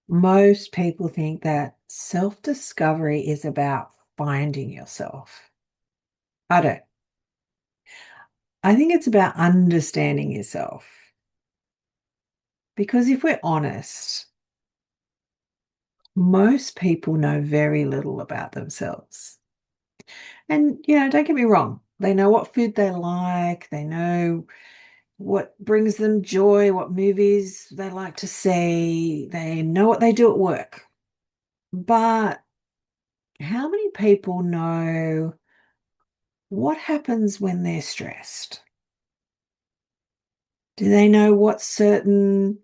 Most people think that self-discovery is about finding yourself. I don't. I think it's about understanding yourself. Because if we're honest, most people know very little about themselves. And, don't get me wrong, they know what food they like, they know what brings them joy, what movies they like to see, they know what they do at work. But how many people know what happens when they're stressed? Do they know what certain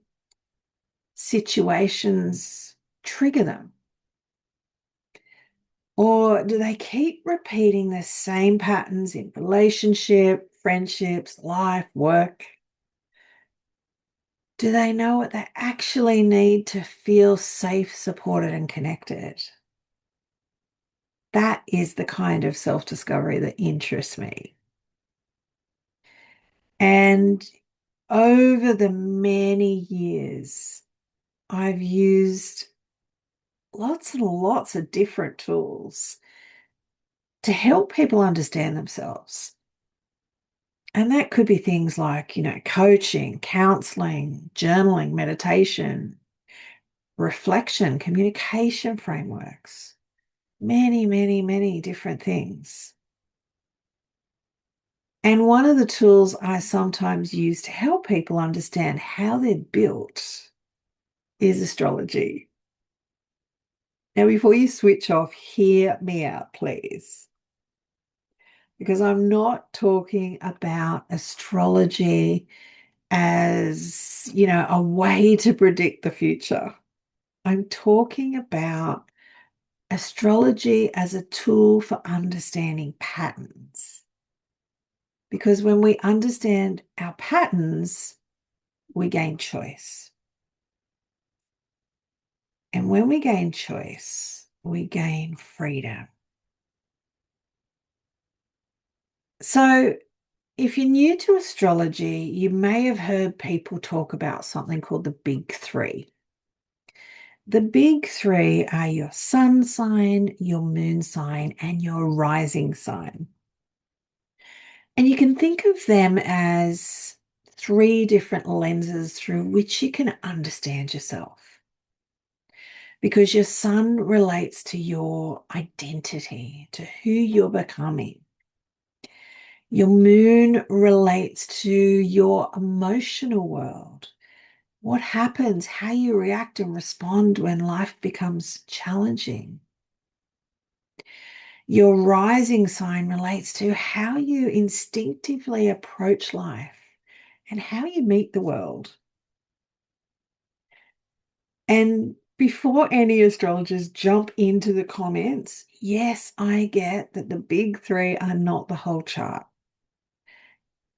situations trigger them? Or do they keep repeating the same patterns in relationship, friendships, life, work? Do they know what they actually need to feel safe, supported, and connected? That is the kind of self-discovery that interests me. And over the many years, I've used lots and lots of different tools to help people understand themselves. And that could be things like, coaching, counseling, journaling, meditation, reflection, communication frameworks, many, many, many different things. And one of the tools I sometimes use to help people understand how they're built is astrology. Now, before you switch off, hear me out, please, because I'm not talking about astrology as, a way to predict the future. I'm talking about astrology as a tool for understanding patterns. Because when we understand our patterns, we gain choice. And when we gain choice, we gain freedom. So, if you're new to astrology, you may have heard people talk about something called the big three. The big three are your sun sign, your moon sign, and your rising sign. And you can think of them as three different lenses through which you can understand yourself. Because your sun relates to your identity, to who you're becoming. Your moon relates to your emotional world. What happens, how you react and respond when life becomes challenging. Your rising sign relates to how you instinctively approach life and how you meet the world. And before any astrologers jump into the comments, yes, I get that the big three are not the whole chart.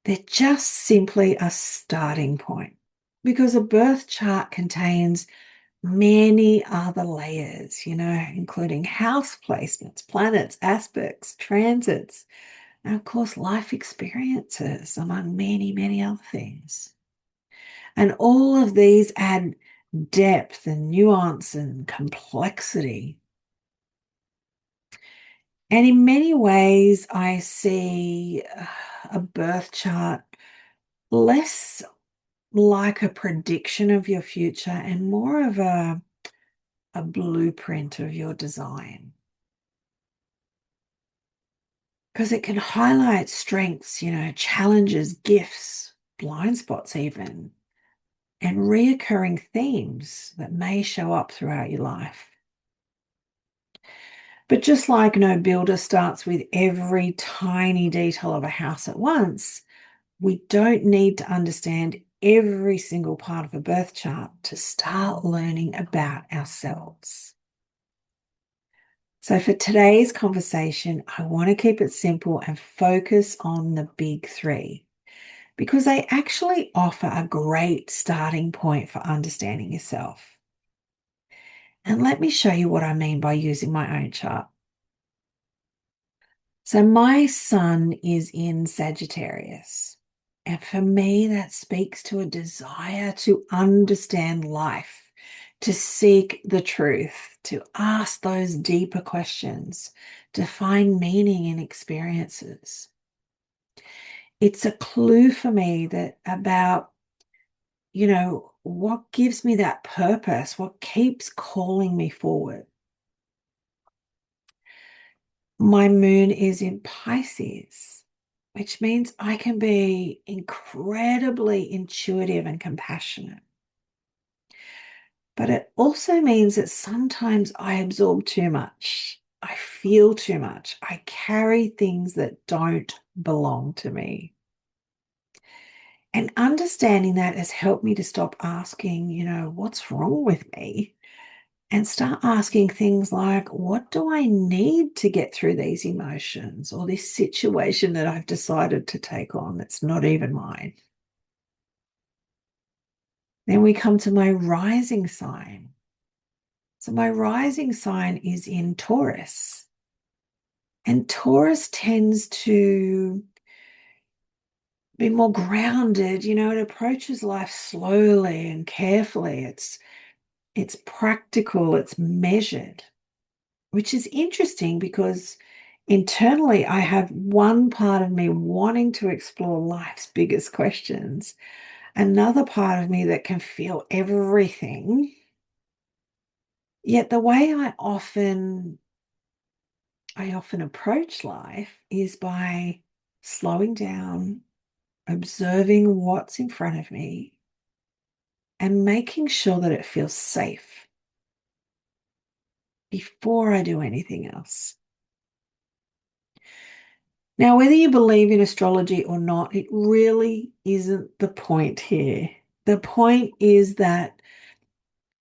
They're just simply a starting point because a birth chart contains many other layers, including house placements, planets, aspects, transits, and of course, life experiences, among many, many other things. And all of these add depth and nuance and complexity. And in many ways, I see a birth chart less like a prediction of your future and more of a blueprint of your design. Because it can highlight strengths, challenges, gifts, blind spots even, and reoccurring themes that may show up throughout your life. But just like no builder starts with every tiny detail of a house at once, we don't need to understand every single part of a birth chart to start learning about ourselves. So for today's conversation, I want to keep it simple and focus on the big three because they actually offer a great starting point for understanding yourself. And let me show you what I mean by using my own chart. So my sun is in Sagittarius. And for me, that speaks to a desire to understand life, to seek the truth, to ask those deeper questions, to find meaning in experiences. It's a clue for me that about, what gives me that purpose, what keeps calling me forward. My moon is in Pisces, which means I can be incredibly intuitive and compassionate. But it also means that sometimes I absorb too much. I feel too much. I carry things that don't belong to me. And understanding that has helped me to stop asking, what's wrong with me? And start asking things like, what do I need to get through these emotions or this situation that I've decided to take on that's not even mine? Then we come to my rising sign. So my rising sign is in Taurus. And Taurus tends to be more grounded, it approaches life slowly and carefully. It's practical, it's measured, which is interesting because internally I have one part of me wanting to explore life's biggest questions, another part of me that can feel everything. Yet the way I often approach life is by slowing down, observing what's in front of me, and making sure that it feels safe before I do anything else. Now, whether you believe in astrology or not, it really isn't the point here. The point is that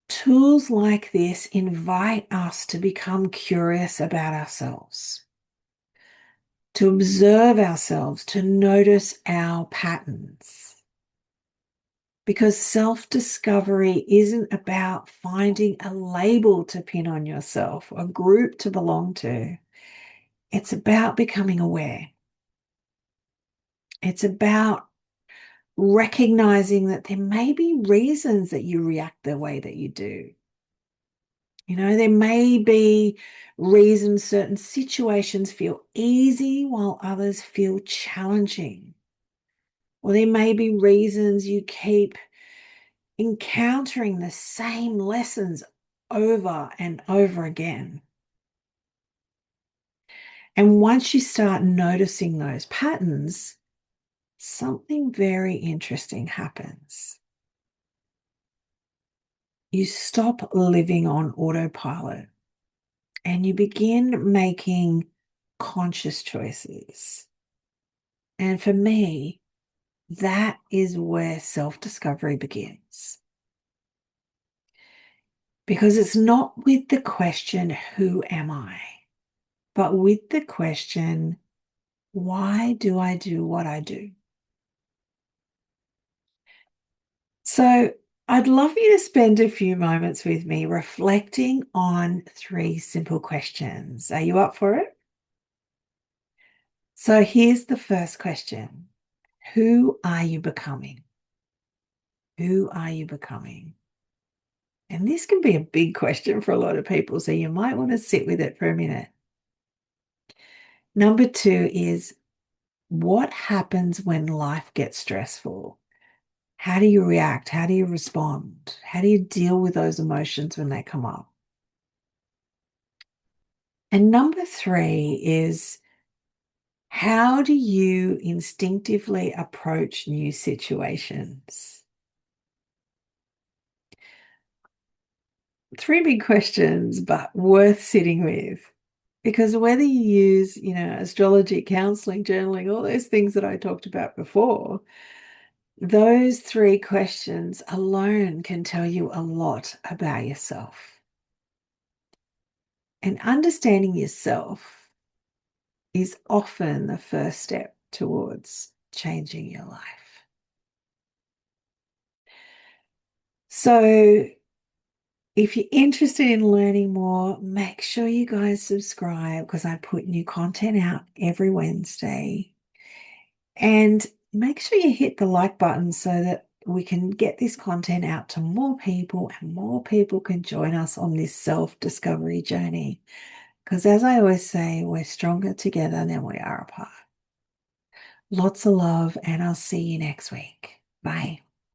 tools like this invite us to become curious about ourselves, to observe ourselves, to notice our patterns. Because self-discovery isn't about finding a label to pin on yourself, a group to belong to. It's about becoming aware. It's about recognizing that there may be reasons that you react the way that you do. There may be reasons certain situations feel easy while others feel challenging. Or there may be reasons you keep encountering the same lessons over and over again. And once you start noticing those patterns, something very interesting happens. You stop living on autopilot and you begin making conscious choices. And for me, that is where self-discovery begins. Because it's not with the question, who am I? But with the question, why do I do what I do? So I'd love you to spend a few moments with me reflecting on 3 simple questions. Are you up for it? So here's the first question. Who are you becoming? Who are you becoming? And this can be a big question for a lot of people, so you might want to sit with it for a minute. Number 2 is, what happens when life gets stressful? How do you react? How do you respond? How do you deal with those emotions when they come up? And number 3 is, how do you instinctively approach new situations? 3 big questions, but worth sitting with. Because whether you use, astrology, counseling, journaling, all those things that I talked about before, those 3 questions alone can tell you a lot about yourself. And understanding yourself is often the first step towards changing your life. So if you're interested in learning more, make sure you guys subscribe because I put new content out every Wednesday. And make sure you hit the like button so that we can get this content out to more people and more people can join us on this self-discovery journey. Because as I always say, we're stronger together than we are apart. Lots of love, and I'll see you next week. Bye.